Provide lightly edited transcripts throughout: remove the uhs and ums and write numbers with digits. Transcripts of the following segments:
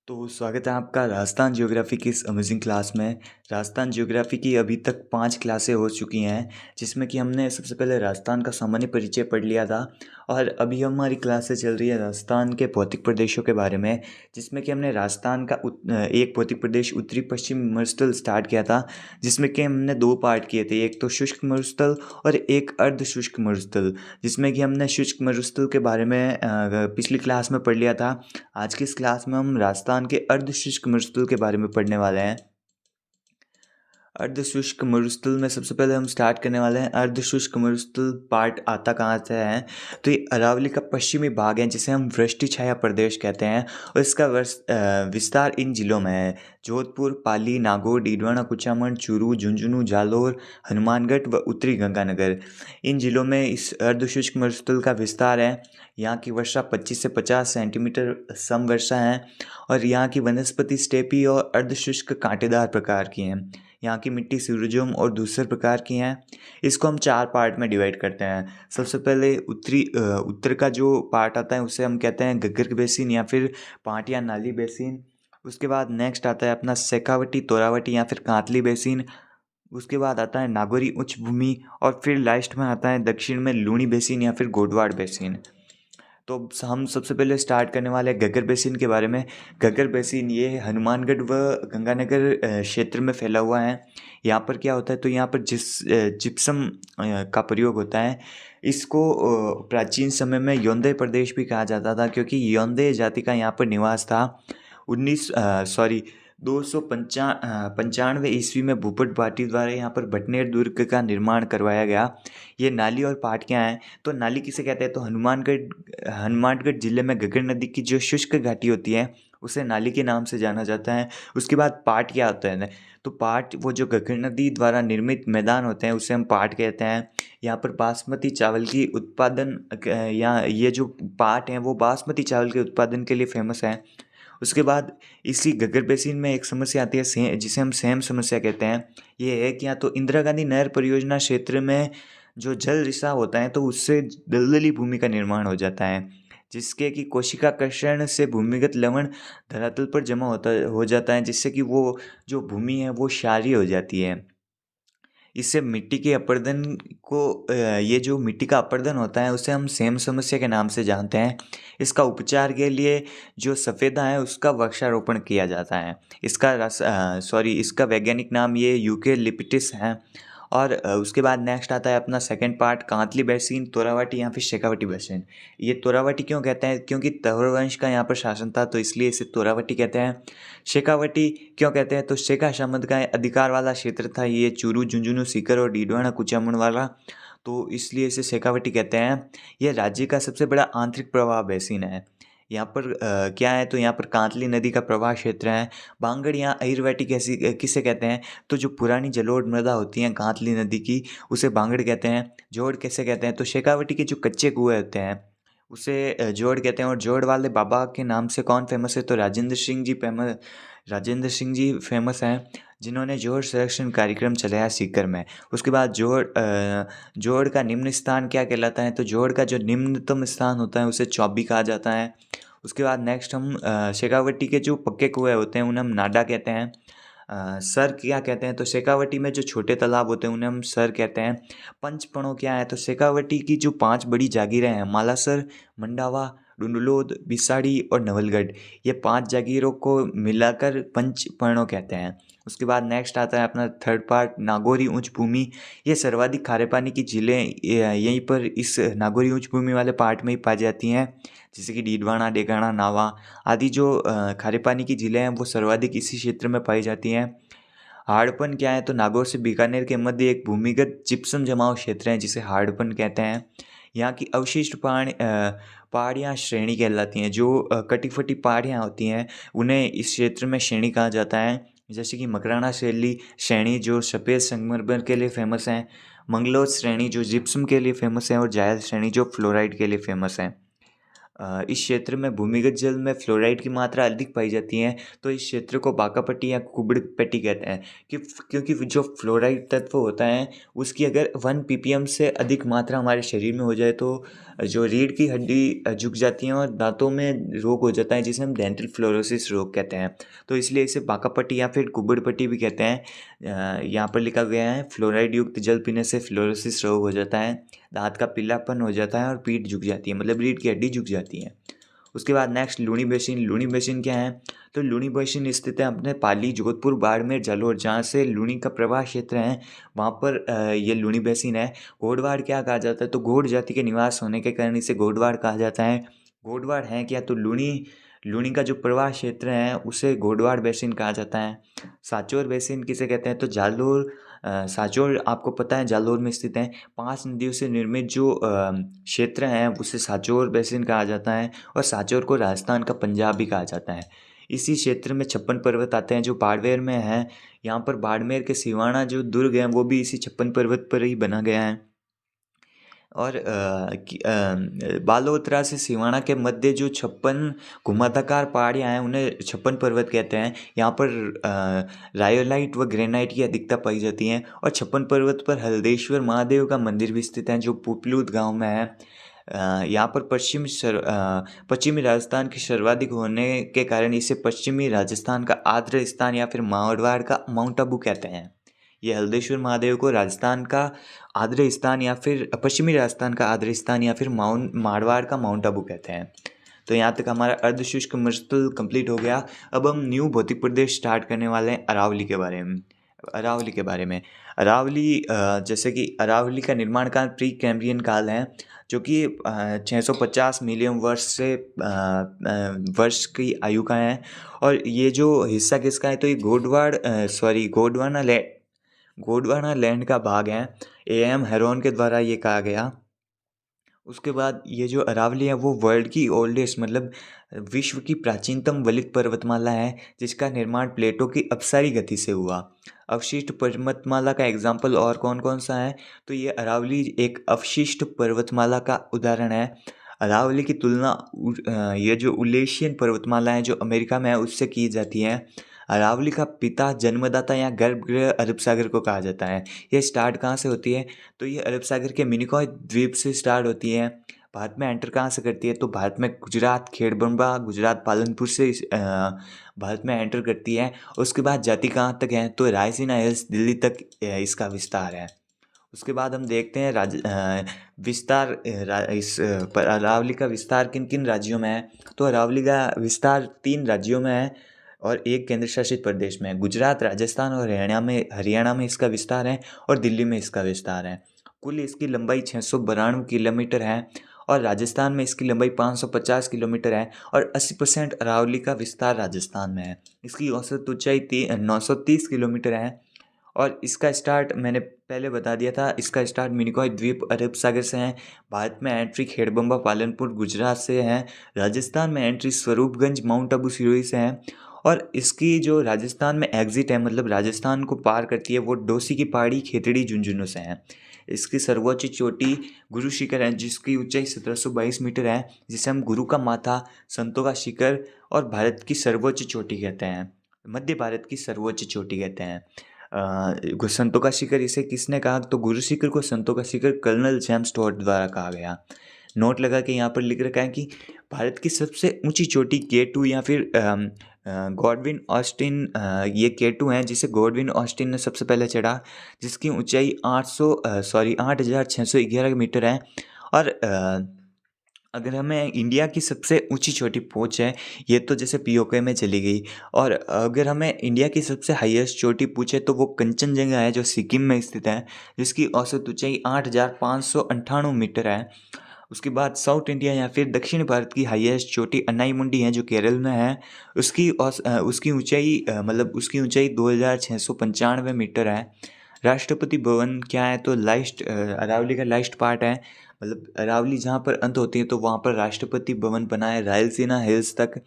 तो स्वागत है आपका राजस्थान ज्योग्राफी की इस अमेजिंग क्लास में। राजस्थान ज्योग्राफी की अभी तक 5 क्लासें हो चुकी हैं, जिसमें कि हमने सबसे पहले राजस्थान का सामान्य परिचय पढ़ लिया था। और अभी हमारी क्लासें चल रही है राजस्थान के भौतिक प्रदेशों के बारे में, जिसमें कि हमने राजस्थान का एक भौतिक प्रदेश उत्तरी पश्चिम मरुस्थल स्टार्ट किया था, जिसमें कि हमने 2 पार्ट किए थे, एक तो शुष्क मरुस्थल और एक अर्ध शुष्क मरुस्थल। जिसमें कि हमने शुष्क मरुस्थल के बारे में पिछली क्लास में पढ़ लिया था। आज की इस क्लास में हम राजस्थान के अर्धशुष्क मरुस्थल के बारे में पढ़ने वाले हैं। अर्धशुष्क मरुस्थल में सबसे पहले हम स्टार्ट करने वाले हैं। अर्धशुष्क मरुस्थल पार्ट आता कहाँ से है? तो ये अरावली का पश्चिमी भाग है, जिसे हम वृष्टि छाया प्रदेश कहते हैं। और इसका विस्तार इन जिलों में है: जोधपुर, पाली, नागौर, डीडवाना, कुचामन, चूरू, झुंझुनू, जालोर, हनुमानगढ़ व उत्तरी गंगानगर। इन जिलों में इस अर्धशुष्क मरुस्थल का विस्तार है। यहाँ की वर्षा 25 से 50 सेंटीमीटर सम वर्षा है। और यहाँ की वनस्पति स्टेपी और अर्धशुष्क कांटेदार प्रकार की हैं। यहाँ की मिट्टी सूरजोम और धूसर प्रकार की हैं। इसको हम 4 पार्ट में डिवाइड करते हैं। सबसे पहले उत्तर का जो पार्ट आता है उसे हम कहते हैं घग्गर बेसिन या फिर पाटिया नाली बेसिन। उसके बाद नेक्स्ट आता है अपना शेखावटी, तोरावटी या फिर कांतली बेसिन। उसके बाद आता है नागौरी उच्च भूमि। और फिर लास्ट में आता है दक्षिण में लूणी बेसिन या फिर गोडवाड़ बेसिन। तो हम सबसे पहले स्टार्ट करने वाले हैं घग्गर बेसिन के बारे में। घग्गर बेसिन ये हनुमानगढ़ व गंगानगर क्षेत्र में फैला हुआ है। यहाँ पर क्या होता है, तो यहाँ पर जिप्सम का प्रयोग होता है। इसको प्राचीन समय में यौंदे प्रदेश भी कहा जाता था, क्योंकि यौंदे जाति का यहाँ पर निवास था। 295 ईस्वी में भूपत भाटी द्वारा यहाँ पर भटनेर दुर्ग का निर्माण करवाया गया। ये नाली और पाटकियाँ हैं। तो नाली किसे कहते हैं, तो हनुमानगढ़ जिले में घग्गर नदी की जो शुष्क घाटी होती है उसे नाली के नाम से जाना जाता है। उसके बाद पाट क्या होता है, तो पाट वो जो घग्गर नदी द्वारा निर्मित मैदान होते हैं उसे हम पाट कहते हैं। यहाँ पर बासमती चावल की उत्पादन या ये जो पाट हैं वो बासमती चावल के उत्पादन के लिए फेमस है। उसके बाद इसी घग्गर बेसिन में एक समस्या आती है जिसे हम सेम समस्या कहते हैं। ये है कि या तो इंदिरा गांधी नहर परियोजना क्षेत्र में जो जल रिसाव होता है तो उससे दलदली भूमि का निर्माण हो जाता है, जिसके कि कोशिकाकर्षण से भूमिगत लवण धरातल पर जमा हो जाता है, जिससे कि वो जो भूमि है वो क्षारीय हो जाती है। इससे मिट्टी के अपरदन को ये जो मिट्टी का अपरदन होता है उसे हम सेम समस्या के नाम से जानते हैं। इसका उपचार के लिए जो सफ़ेदा है उसका वृक्षारोपण किया जाता है। इसका वैज्ञानिक नाम ये यूकेलिप्टस है। और उसके बाद नेक्स्ट आता है अपना second part Kantli basin, Torawati या फिर शेखावटी बेसिन। ये तोरावटी क्यों कहते हैं, क्योंकि तवर वंश का यहाँ पर शासन था तो इसलिए इसे तोरावटी कहते हैं। शेखावटी क्यों कहते हैं, तो शेखा सामंत का अधिकार वाला क्षेत्र था ये, चूरू, झुंझुनू, सीकर और डीडवाना कुचामन वाला, तो इसलिए इसे शेखावटी कहते हैं। यह राज्य का सबसे बड़ा आंतरिक प्रवाह बेसिन है। यहाँ पर क्या है, तो यहाँ पर कांतली नदी का प्रवाह क्षेत्र है। बांगड़ या अहिरवैटी किसे कहते हैं, तो जो पुरानी जलोढ़ मृदा होती है कांतली नदी की उसे बांगड़ कहते हैं। जोड़ कैसे कहते हैं, तो शेखावटी के जो कच्चे कुएँ होते हैं उसे जोड़ कहते हैं। और जोड़ वाले बाबा के नाम से कौन फेमस है, तो राजेंद्र सिंह जी फेमस हैं, जिन्होंने जोड़ संरक्षण कार्यक्रम चलाया सीकर में। उसके बाद जोड़ का निम्न स्थान क्या कहलाता है, तो जोड़ का जो निम्नतम स्थान होता है उसे चौबी कहा जाता है। उसके बाद नेक्स्ट हम शेखावटी के जो पक्के कुएँ होते हैं उन्हें हम नाडा कहते हैं। सर क्या कहते हैं, तो शेखावटी में जो छोटे तालाब होते हैं उन्हें हम सर कहते हैं। पंचपणों क्या है, तो शेखावटी की जो 5 बड़ी जागीरें हैं मालासर, मंडावा, डुंडलोद, बिसाड़ी और नवलगढ़, ये 5 जागीरों को मिलाकर पंचपर्णों कहते हैं। उसके बाद नेक्स्ट आता है अपना थर्ड पार्ट नागौरी उच्च भूमि। ये सर्वाधिक खारे पानी की झीलें यहीं पर इस नागौरी उच्च भूमि वाले पार्ट में ही पाई जाती हैं, जैसे कि डीडवाना, डेगाना, नावा आदि जो खारे पानी की झीलें हैं वो सर्वाधिक इसी क्षेत्र में पाई जाती हैं। हाड़पन क्या है, तो नागौर से बीकानेर के मध्य एक भूमिगत जिप्सम जमाव क्षेत्र है जिसे हाड़पन कहते हैं। यहाँ की अवशिष्ट पहाड़ियाँ श्रेणी कहलाती हैं। जो कटी-फटी पहाड़ियाँ होती हैं उन्हें इस क्षेत्र में श्रेणी कहा जाता है, जैसे कि मकराना शैली श्रेणी जो सफ़ेद संगमरमर के लिए फेमस है, मंगलोच श्रेणी जो जिप्सम के लिए फेमस है और जायल श्रेणी जो फ्लोराइड के लिए फेमस है। इस क्षेत्र में भूमिगत जल में फ्लोराइड की मात्रा अधिक पाई जाती है, तो इस क्षेत्र को बाका पट्टी या कुबड़ पट्टी कहते हैं क्योंकि जो फ्लोराइड तत्व होता है उसकी अगर 1 ppm से अधिक मात्रा हमारे शरीर में हो जाए तो जो रीढ़ की हड्डी झुक जाती है और दांतों में रोग हो जाता है, जिसे हम डेंटल फ्लोरोसिस रोग कहते हैं। तो इसलिए इसे बाका पट्टी या फिर कुबड़ पट्टी भी कहते हैं। यहाँ पर लिखा गया है फ्लोराइड युक्त जल पीने से फ्लोरोसिस रोग हो जाता है, दांत का पीलापन हो जाता है और पीठ झुक जाती है, मतलब रीढ़ की हड्डी झुक जाती है। उसके बाद next Luni basin. Luni basin क्या है? तो लूनी बेसिन स्थित है अपने पाली, जोधपुर, बाड़मेर, जालौर, जहाँ से लूनी का प्रवाह क्षेत्र है वहाँ पर ये लूनी बेसिन है। घोड़वाड़ क्या कहा जाता है? तो घोड़ जाति के निवास होने के कारण इसे घोड़वाड़ कहा जाता है। घोड़वाड़ है क्या? तो लूनी का जो प्रवाह क्षेत्र है उसे घोड़वाड़ बेसिन कहा जाता है। सांचौर बेसिन किसे कहते हैं? तो जालोर सांचौर आपको पता है जालोर में स्थित है। 5 नदियों से निर्मित जो क्षेत्र हैं उसे सांचौर बेसिन कहा जाता है और सांचौर को राजस्थान का पंजाब भी कहा जाता है। इसी क्षेत्र में 56 पर्वत आते हैं जो बाड़मेर में हैं। यहाँ पर बाड़मेर के सिवाना जो दुर्ग है वो भी इसी 56 पर्वत पर ही बना गया है। और बालोतरा से सिवाना के मध्य जो 56 घुमावदार पहाड़ियाँ हैं उन्हें 56 पर्वत कहते हैं। यहाँ पर रायोलाइट व ग्रेनाइट की अधिकता पाई जाती है और 56 पर्वत पर हल्देश्वर महादेव का मंदिर भी स्थित है जो पुपलूद गांव में है। यहाँ पर पश्चिमी राजस्थान के सर्वाधिक होने के कारण इसे पश्चिमी राजस्थान का आर्द्र स्थान या फिर मारवाड़ का माउंट आबू कहते हैं। ये हल्देश्वर महादेव को राजस्थान का आर्द्र स्थान या फिर पश्चिमी राजस्थान का आर्द्र स्थान या फिर मारवाड़ का माउंट आबू कहते हैं। तो यहाँ तक हमारा अर्धशुष्क मरुस्थल कंप्लीट हो गया। अब हम न्यू भौतिक प्रदेश स्टार्ट करने वाले हैं अरावली के बारे में। अरावली जैसे कि अरावली का निर्माण काल प्री कैम्ब्रियन काल है जो कि 650 मिलियन वर्ष की आयु का है। और ये जो हिस्सा किसका है? तो ये गोंडवाना लैंड का भाग है। AM हेरोन के द्वारा ये कहा गया। उसके बाद ये जो अरावली है वो वर्ल्ड की ओल्डेस्ट मतलब विश्व की प्राचीनतम वलित पर्वतमाला है जिसका निर्माण प्लेटो की अपसारी गति से हुआ। अवशिष्ट पर्वतमाला का एग्जाम्पल और कौन कौन सा है? तो ये अरावली एक अवशिष्ट पर्वतमाला का उदाहरण है। अरावली की तुलना ये जो उलेशियन पर्वतमाला है जो अमेरिका में है उससे की जाती है। अरावली का पिता जन्मदाता या गर्भगृह अरब सागर को कहा जाता है। ये स्टार्ट कहाँ से होती है? तो ये अरब सागर के मिनिकॉय द्वीप से स्टार्ट होती है। भारत में एंटर कहाँ से करती है? तो भारत में गुजरात खेड़बंबा, गुजरात पालनपुर से भारत में एंटर करती है। उसके बाद जाती कहाँ तक है? तो रायसीना हिल्स दिल्ली तक इसका विस्तार है। उसके बाद हम देखते हैं अरावली का विस्तार किन किन राज्यों में है? तो अरावली का विस्तार 3 राज्यों में है और 1 केंद्र शासित प्रदेश में है। गुजरात, राजस्थान और हरियाणा में इसका विस्तार है और दिल्ली में इसका विस्तार है। कुल इसकी लंबाई 692 किलोमीटर है और राजस्थान में इसकी लंबाई 550 किलोमीटर है और 80% अरावली का विस्तार राजस्थान में है। इसकी औसत ऊंचाई 930 किलोमीटर है और इसका स्टार्ट मैंने पहले बता दिया था, इसका स्टार्ट मिनिकॉय द्वीप अरब सागर से है। भारत में एंट्री खेड़बंबा, पालनपुर, गुजरात से है। राजस्थान में एंट्री स्वरूपगंज, माउंट आबू, सिरोही से है और इसकी जो राजस्थान में एग्जिट है मतलब राजस्थान को पार करती है वो डोसी की पहाड़ी, खेतड़ी, झुंझुनू से है। इसकी सर्वोच्च चोटी गुरु शिखर है जिसकी ऊंचाई 1722 मीटर है, जिसे हम गुरु का माथा, संतों का शिखर और भारत की सर्वोच्च चोटी कहते हैं, मध्य भारत की सर्वोच्च चोटी कहते हैं। संतों का शिखर इसे किसने कहा? तो गुरु शिखर को संतों का शिखर कर्नल जेम्स टॉड द्वारा कहा गया। नोट लगा के यहाँ पर लिख रखा है कि भारत की सबसे ऊंची चोटी K2 या फिर गॉडविन ऑस्टिन, ये K2 हैं जिसे गॉडविन ऑस्टिन ने सबसे पहले चढ़ा, जिसकी ऊंचाई 8611 मीटर है। और अगर हमें इंडिया की सबसे ऊंची चोटी पूछे है ये तो जैसे POK में चली गई, और अगर हमें इंडिया की सबसे हाईएस्ट चोटी पूछे तो वो कंचनजंगा है जो सिक्किम में स्थित है, जिसकी औसत ऊंचाई 8598 मीटर है। उसके बाद साउथ इंडिया या फिर दक्षिण भारत की हाईएस्ट चोटी अन्नाईमुंडी है जो केरल में है। उसकी ऊंचाई 2695 मीटर है। राष्ट्रपति भवन क्या है? तो अरावली का लास्ट पार्ट है, मतलब अरावली जहाँ पर अंत होती है तो वहाँ पर राष्ट्रपति भवन बना है रायलसीना हिल्स तक,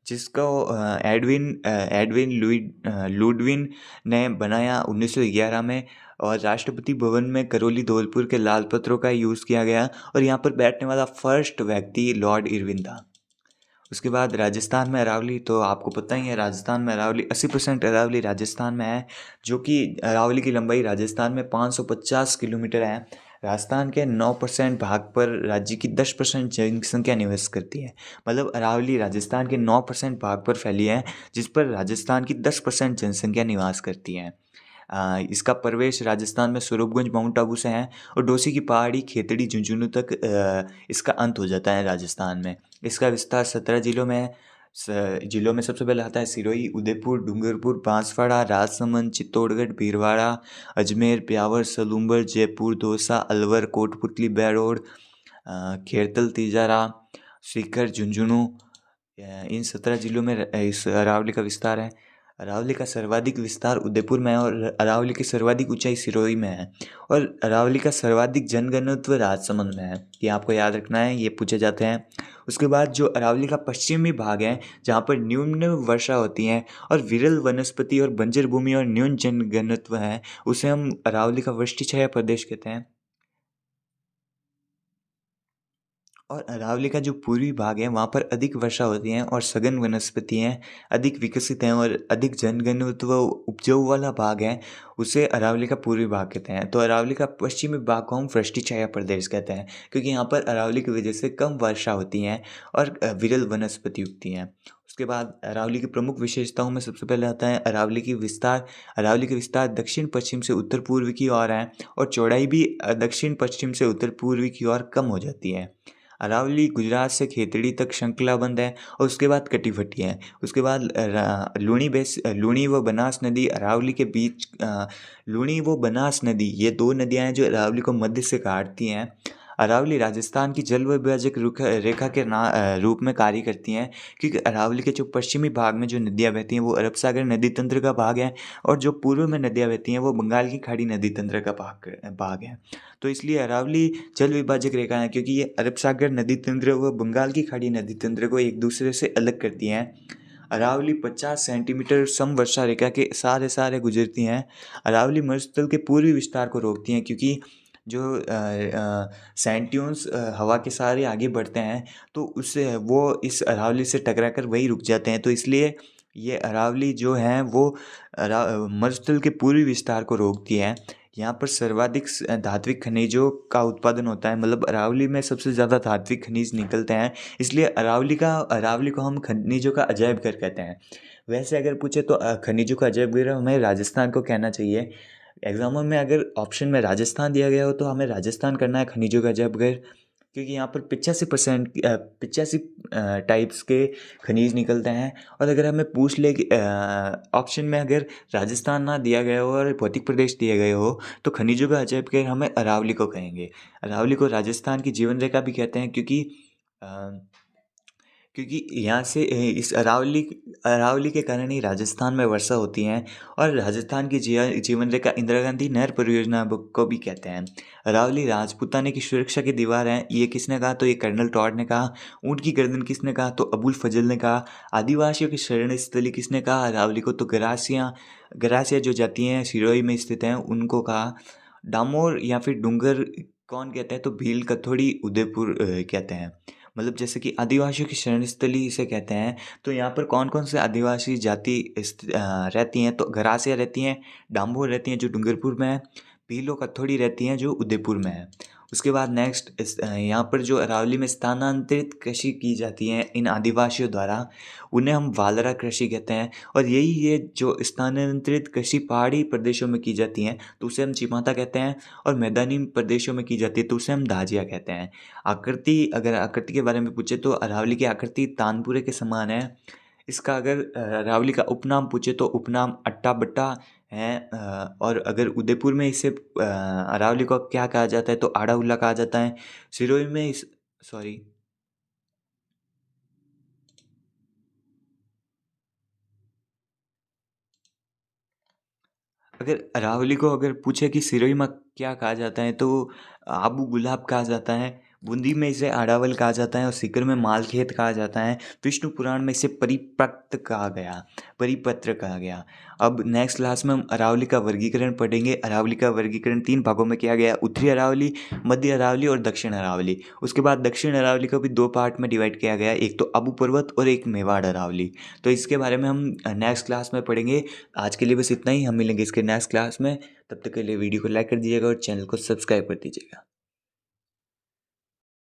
जिसको एडविन लुडविन ने बनाया 1911 में। और राष्ट्रपति भवन में करौली धौलपुर के लाल पत्रों का यूज़ किया गया और यहाँ पर बैठने वाला फर्स्ट व्यक्ति लॉर्ड इरविन था। उसके बाद राजस्थान में अरावली, तो आपको पता ही है राजस्थान में अरावली 80% अरावली राजस्थान में है, जो कि अरावली की लंबाई राजस्थान में 550 किलोमीटर है। राजस्थान के 9% भाग पर राज्य की 10% जनसंख्या निवास करती है। मतलब अरावली राजस्थान के 9% भाग पर फैली है, जिस पर राजस्थान की 10% जनसंख्या निवास करती है। इसका प्रवेश राजस्थान में स्वरूपगंज माउंट आबू से है और डोसी की पहाड़ी खेतड़ी झुंझुनू तक इसका अंत हो जाता है राजस्थान में। इसका विस्तार 17 जिलों में है। जिलों में सबसे पहले आता है सिरोही, उदयपुर, डूंगरपुर, बांसवाड़ा, राजसमंद, चित्तौड़गढ़, भीलवाड़ा, अजमेर, ब्यावर, सलूम्बर, जयपुर, दौसा, अलवर, कोटपुतली, बेरोड, खेरतल, तिजारा, सीकर, झुंझुनू। इन 17 जिलों में इस अरावली का विस्तार है। अरावली का सर्वाधिक विस्तार उदयपुर में है और अरावली की सर्वाधिक ऊंचाई सिरोही में है और अरावली का सर्वाधिक जनघनत्व राजसमंद में है। ये आपको याद रखना है, ये पूछे जाते हैं। उसके बाद जो अरावली का पश्चिमी भाग है, जहाँ पर न्यून वर्षा होती है और विरल वनस्पति और बंजर भूमि और न्यून जनघनत्व है, उसे हम अरावली का वृष्टिछाया प्रदेश कहते हैं। और अरावली का जो पूर्वी भाग है, वहाँ पर अधिक वर्षा होती है और सघन वनस्पति हैं, अधिक विकसित हैं और अधिक जनघनत्व उपजाऊ वाला भाग है, उसे अरावली का पूर्वी भाग कहते हैं। तो अरावली का पश्चिमी भाग को हम वृष्टिछाया प्रदेश कहते हैं, क्योंकि यहाँ पर अरावली की वजह से कम वर्षा होती है और विरल वनस्पति उगती हैं। उसके बाद अरावली की प्रमुख विशेषताओं में सबसे पहले आता है अरावली की विस्तार। अरावली का विस्तार दक्षिण पश्चिम से उत्तर पूर्व की ओर है और चौड़ाई भी दक्षिण पश्चिम से उत्तर पूर्व की ओर कम हो जाती है। अरावली गुजरात से खेतड़ी तक श्रृंखलाबंद है और उसके बाद कटिफटी है। उसके बाद लूणी व बनास नदी अरावली के बीच, लूणी व बनास नदी, ये दो नदियाँ हैं जो अरावली को मध्य से काटती हैं। अरावली राजस्थान की जल विभाजक रेखा के रूप में कार्य करती हैं, क्योंकि अरावली के जो पश्चिमी भाग में जो नदियाँ बहती हैं वो अरब सागर नदी तंत्र का भाग है और जो पूर्व में नदियाँ बहती हैं वो बंगाल की खाड़ी नदी तंत्र का भाग है। तो इसलिए अरावली जल विभाजक रेखा है, क्योंकि ये अरब सागर नदी तंत्र व बंगाल की खाड़ी नदी तंत्र को एक दूसरे से अलग करती हैं। अरावली 50 सेंटीमीटर समवर्षा रेखा के सारे गुजरती हैं। अरावली मरुस्थल के पूर्वी विस्तार को रोकती हैं, क्योंकि जो सैंड हवा के सहारे आगे बढ़ते हैं तो उससे वो इस अरावली से टकरा कर वहीं रुक जाते हैं। तो इसलिए ये अरावली जो है वो मरुस्थल के पूर्वी विस्तार को रोकती है। यहाँ पर सर्वाधिक धात्विक खनिजों का उत्पादन होता है, मतलब अरावली में सबसे ज़्यादा धात्विक खनिज निकलते हैं, इसलिए अरावली को हम खनिजों का अजायब घर कहते हैं। वैसे अगर पूछे तो खनिजों का अजायब घर हमें राजस्थान को कहना चाहिए। एग्जामों में अगर ऑप्शन में राजस्थान दिया गया हो तो हमें राजस्थान करना है खनिजों का अजायब घर, क्योंकि यहाँ पर 85 टाइप्स के खनिज निकलते हैं। और अगर हमें पूछ ले कि ऑप्शन में अगर राजस्थान ना दिया गया हो और भौतिक प्रदेश दिए गए हो तो खनिजों का अजायब घर हमें अरावली को कहेंगे। अरावली को राजस्थान की जीवन रेखा भी कहते हैं, क्योंकि यहाँ से इस अरावली के कारण ही राजस्थान में वर्षा होती है और राजस्थान की जीवन रेखा इंदिरा गांधी नहर परियोजना को भी कहते हैं। अरावली राजपूताने की सुरक्षा की दीवार है, ये किसने कहा? तो ये कर्नल टॉड ने कहा। ऊँट की गर्दन किसने कहा? तो अबुल फजल ने कहा। आदिवासियों की शरण स्थली किसने कहा अरावली को? तो गरासिया जो जाति हैं सिरोही में स्थित हैं उनको कहा। डामोर या फिर डूंगर कौन कहते हैं? तो भील, कथोड़ी, उदयपुर कहते हैं। मतलब जैसे कि आदिवासियों की शरण स्थली इसे कहते हैं। तो यहाँ पर कौन कौन से आदिवासी जाति रहती हैं? तो गरासिया रहती हैं, डाम्बोर रहती हैं जो डूंगरपुर में है, भीलो कथोड़ी रहती हैं जो उदयपुर में है। उसके बाद नेक्स्ट यहाँ पर जो अरावली में स्थानांतरित कृषि की जाती है इन आदिवासियों द्वारा, उन्हें हम वालरा कृषि कहते हैं। और यही ये जो स्थानांतरित कृषि पहाड़ी प्रदेशों में की जाती हैं तो उसे हम चिमाता कहते हैं, और मैदानी प्रदेशों में की जाती है तो उसे हम दाजिया कहते हैं। अगर आकृति के बारे में पूछे तो अरावली की आकृति तानपुरे के समान है। इसका अगर अरावली का उपनाम पूछे तो उपनाम अट्टा बट्टा है। और अगर उदयपुर में इसे अरावली को क्या कहा जाता है? तो आड़ा उल्ला कहा जाता है। सिरोही में इस सॉरी अगर अरावली को अगर पूछे कि सिरोही में क्या कहा जाता है तो आबू गुलाब कहा जाता है। बूंदी में इसे अरावल कहा जाता है और सीकर में मालखेत कहा जाता है। विष्णु पुराण में इसे परिपत्र कहा गया। अब नेक्स्ट क्लास में हम अरावली का वर्गीकरण पढ़ेंगे। अरावली का वर्गीकरण 3 भागों में किया गया, उत्तरी अरावली, मध्य अरावली और दक्षिण अरावली। उसके बाद दक्षिण अरावली को भी 2 पार्ट में डिवाइड किया गया, एक तो अबू पर्वत और एक मेवाड़ अरावली। तो इसके बारे में हम नेक्स्ट क्लास में पढ़ेंगे। आज के लिए बस इतना ही, हम मिलेंगे इसके नेक्स्ट क्लास में। तब तक के लिए वीडियो को लाइक कर दीजिएगा और चैनल को सब्सक्राइब कर दीजिएगा।